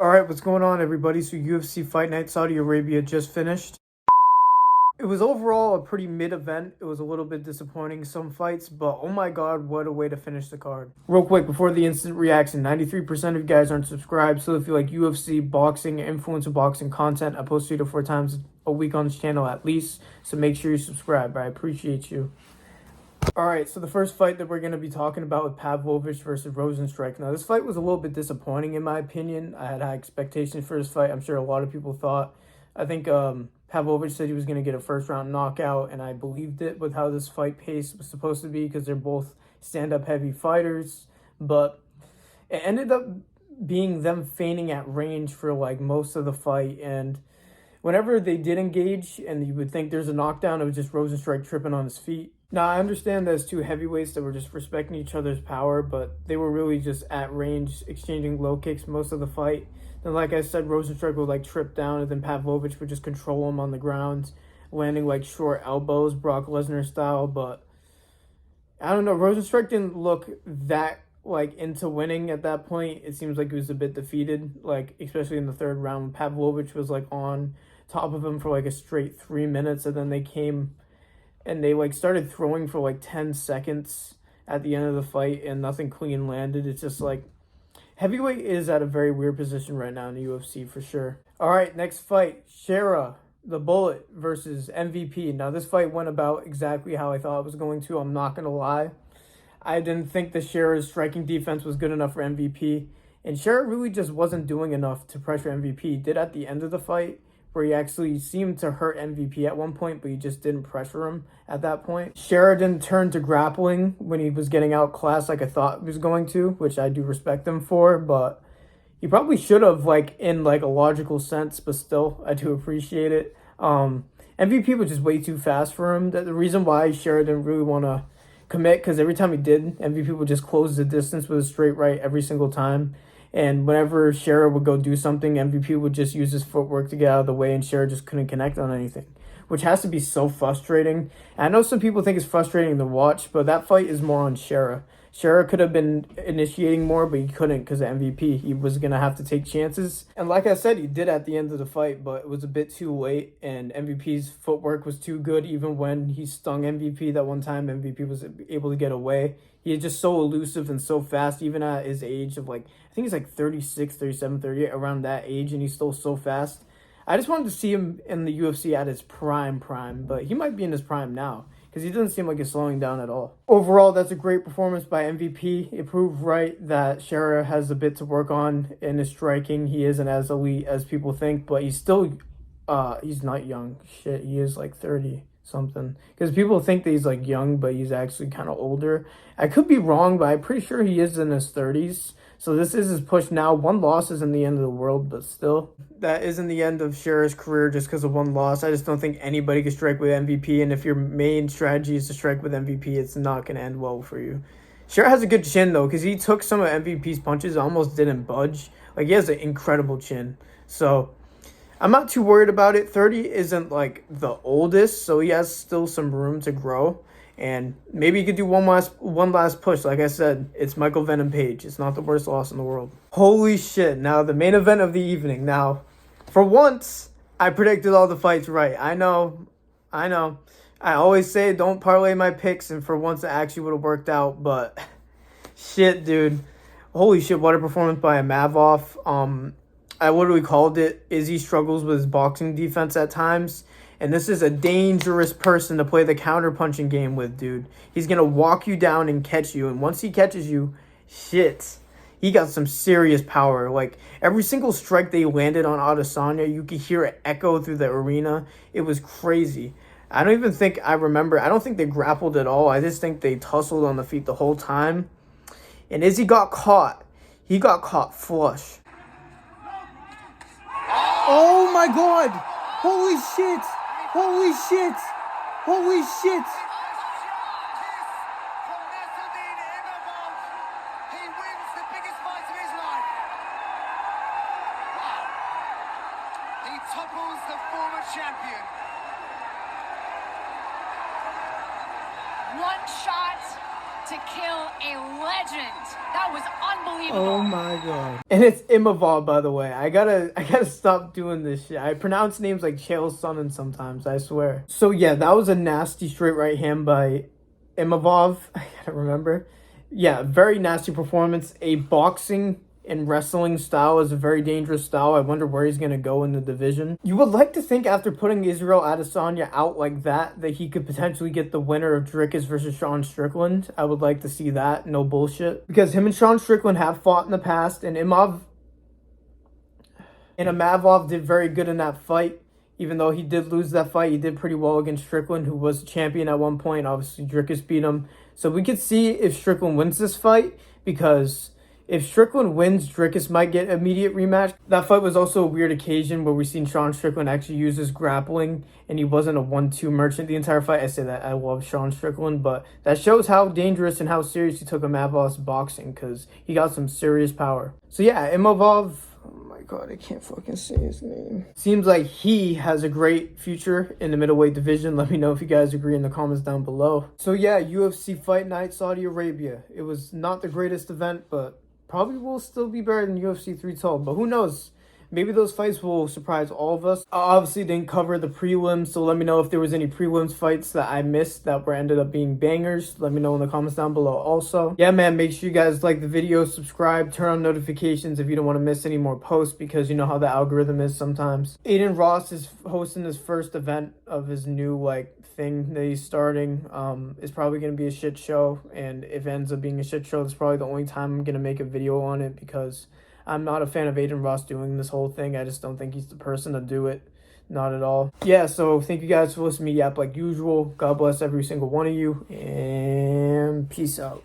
All right, what's going on, everybody? So UFC Fight Night Saudi Arabia just finished. It was overall a pretty mid event. It was a little bit disappointing, some fights, but oh my god, what a way to finish the card. Real quick, before the instant reaction, 93% of you guys aren't subscribed, so if you like UFC, boxing, influencer boxing content, I post 3 to 4 times a week on this channel at least, so make sure you subscribe. I appreciate you. All right, so the first fight that we're going to be talking about with Pavlovich versus Rosenstrike. Now, this fight was a little bit disappointing in my opinion. I had high expectations for this fight. I'm sure a lot of people thought. I think Pavlovich said he was going to get a first-round knockout, and I believed it with how this fight pace was supposed to be because they're both stand-up heavy fighters. But it ended up being them feigning at range for like most of the fight, and whenever they did engage and you would think there's a knockdown, it was just Rosenstrike tripping on his feet. Now, I understand there's two heavyweights that were just respecting each other's power, but they were really just at range, exchanging low kicks most of the fight. Then, like I said, Rosenstrike would like trip down, and then Pavlovich would just control him on the ground, landing like short elbows, Brock Lesnar style. But I don't know, Rosenstrike didn't look that like into winning at that point. It seems like he was a bit defeated, like especially in the third round. Pavlovich was like on top of him for like a straight 3 minutes, and then they came and they like started throwing for like 10 seconds at the end of the fight and nothing clean landed. It's just like heavyweight is at a very weird position right now in the UFC for sure. All right, next fight, Shera the Bullet versus MVP. Now this fight went about exactly how I thought it was going to. I'm not gonna lie, I didn't think the Shera's striking defense was good enough for MVP, and Shera really just wasn't doing enough to pressure MVP. He did at the end of the fight, where he actually seemed to hurt MVP at one point, but he just didn't pressure him at that point. Shera didn't turn to grappling when he was getting outclassed like I thought he was going to, which I do respect him for, but he probably should have, like, in like a logical sense, but still, I do appreciate it. MVP was just way too fast for him. The reason why Shera didn't really want to commit, because every time he did, MVP would just close the distance with a straight right every single time. And whenever Shera would go do something, MVP would just use his footwork to get out of the way, and Shera just couldn't connect on anything, which has to be so frustrating. And I know some people think it's frustrating to watch, but that fight is more on Shera. Shera could have been initiating more, but he couldn't because of MVP. He was going to have to take chances. And like I said, he did at the end of the fight, but it was a bit too late, and MVP's footwork was too good. Even when he stung MVP that one time, MVP was able to get away. He is just so elusive and so fast, even at his age of like, I think he's like 36, 37, 38, around that age, and he's still so fast. I just wanted to see him in the UFC at his prime, but he might be in his prime now, because he doesn't seem like he's slowing down at all. Overall, that's a great performance by MVP. It proved right that Shera has a bit to work on in his striking. He isn't as elite as people think, but he's still, he's not young. Shit, he is like 30 something. Because people think that he's like young, but he's actually kind of older. I could be wrong, but I'm pretty sure he is in his 30s. So this is his push now. One loss isn't the end of the world, but still. That isn't the end of Shera's career just because of one loss. I just don't think anybody can strike with MVP, and if your main strategy is to strike with MVP, it's not going to end well for you. Shera has a good chin, though, because he took some of MVP's punches, almost didn't budge. Like, he has an incredible chin. So I'm not too worried about it. 30 isn't, like, the oldest, so he has still some room to grow. And maybe he could do one last push. Like I said, it's Michael Venom Page. It's not the worst loss in the world. Holy shit. Now, the main event of the evening. Now, for once, I predicted all the fights right. I know. I always say don't parlay my picks, and for once it actually would have worked out. But shit, dude. Holy shit, what a performance by Imavov. I literally called it. Izzy struggles with his boxing defense at times. And this is a dangerous person to play the counter-punching game with, dude. He's going to walk you down and catch you. And once he catches you, shit, he got some serious power. Like, every single strike they landed on Adesanya, you could hear it echo through the arena. It was crazy. I don't think they grappled at all. I just think they tussled on the feet the whole time. And Izzy got caught. He got caught flush. Oh, my God. Holy shit. Holy shit! Holy shit! He wins the biggest fight of his life. Wow. He topples the former champion. One shot to kill a legend. That was unbelievable. Oh my god. And it's Imavov, by the way. I gotta stop doing this shit. I pronounce names like Chael Sonnen sometimes, I swear. So yeah, that was a nasty straight right hand by Imavov. I gotta remember. Yeah, very nasty performance. A boxing and wrestling style is a very dangerous style. I wonder where he's going to go in the division. You would like to think after putting Israel Adesanya out like that he could potentially get the winner of Dricus versus Sean Strickland. I would like to see that. No bullshit. Because him and Sean Strickland have fought in the past, and Imavov did very good in that fight. Even though he did lose that fight, he did pretty well against Strickland, who was champion at one point. Obviously, Dricus beat him. So we could see if Strickland wins this fight, because if Strickland wins, Dricus might get immediate rematch. That fight was also a weird occasion where we've seen Sean Strickland actually use his grappling, and he wasn't a 1-2 merchant the entire fight. I say that I love Sean Strickland, but that shows how dangerous and how serious he took Imavov's boxing, because he got some serious power. So yeah, Imavov, oh my god, I can't fucking say his name. Seems like he has a great future in the middleweight division. Let me know if you guys agree in the comments down below. So yeah, UFC Fight Night Saudi Arabia. It was not the greatest event, but probably will still be better than UFC 312, but who knows? Maybe those fights will surprise all of us. I obviously didn't cover the prelims, so let me know if there was any prelims fights that I missed that ended up being bangers. Let me know in the comments down below also. Yeah, man, make sure you guys like the video, subscribe, turn on notifications if you don't want to miss any more posts, because you know how the algorithm is sometimes. Aiden Ross is hosting his first event of his new, thing that he's starting. It's probably going to be a shit show, and if it ends up being a shit show, it's probably the only time I'm going to make a video on it, because I'm not a fan of Aiden Ross doing this whole thing. I just don't think he's the person to do it. Not at all. Yeah, so thank you guys for listening to me yap like usual. God bless every single one of you, and peace out.